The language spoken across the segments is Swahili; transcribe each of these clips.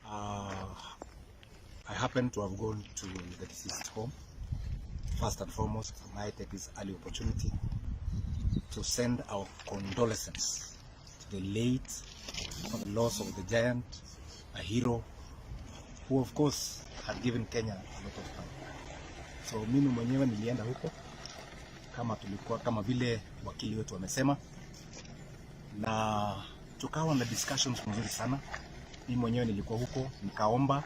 I happen to have gone to the deceased home. First and foremost, I take this early opportunity to send our condolences to the late for the loss of the giant, a hero, who of course had given Kenya a lot of time. So mimi mwenyewe nilienda huko kama vile wakili wetu wamesema, na tukawa na discussions nzuri sana. Mimi mwenyewe nilikuwa huko, nikaomba,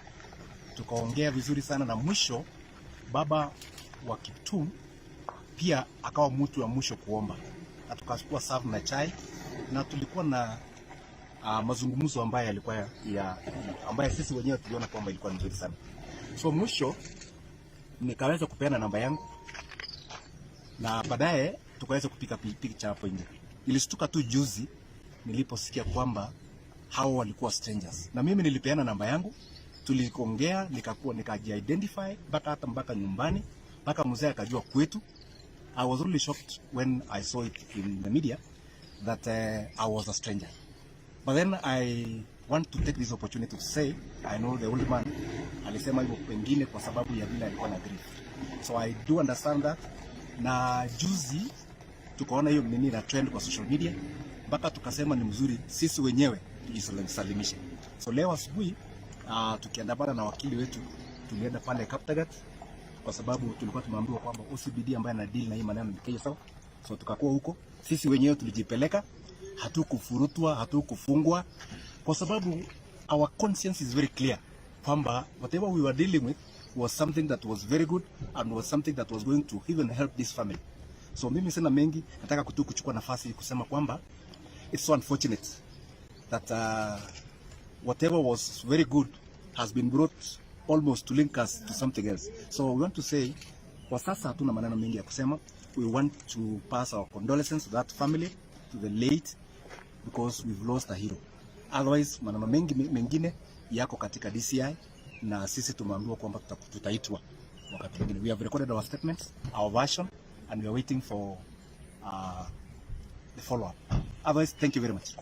tukaongea vizuri sana, na mwisho baba wa Kiptum pia akawa mtu wa mwisho kuomba, na tukachukua serve na chai, na tulikuwa na mazungumzo ambayo yalikuwa ambayo sisi wenyewe tuliona kwamba ilikuwa nzuri sana. So mwisho nikaweza kupeana namba yangu, na baadaye tukaweza kupika picha hapo nje. Nilishtuka tu juzi niliposikia kwamba hao walikuwa strangers, na mimi nilipeana namba yangu, tuliongea, nikaji-identify mpaka nyumbani, mpaka mzee akajua kwetu. I was really shocked when I saw it in the media that I was a stranger. But then I want to take this opportunity to say I know the old man alisema hivyo pengine kwa sababu ya vile alikuwa na grief. So I do understand that. Na juzi tukaona hiyo nini na trend kwa social media, mpaka tukasema ni mzuri sisi wenyewe tujisalimishe. So leo asubuhi tukiandamana na wakili wetu tulienda pale Kaptagat, kwa sababu tulikuwa tumeambiwa kwamba OCBD ambaye ana deal na hii maneno ni Kenya sawa. So tukakuwa huko sisi wenyewe, tulijipeleka, hatukufurutwa, hatukufungwa, kwa sababu our conscience is very clear kwamba whatever we were dealing with was something that was very good and was something that was going to even help this family. So mimi sina mengi, nataka kuchukua nafasi kusema kwamba it's so unfortunate that whatever was very good has been brought almost to link us to something else. So we want to say, kwa sasa hatuna maneno mengi ya kusema. We want to pass our condolences to that family, to the late, because we've lost a hero. Otherwise, maneno mengine yako katika DCI, na sisi tumeambiwa kwamba tutaitwa wakati mwingine. We have recorded our statements, our version, and we are waiting for the follow-up. Otherwise, thank you very much.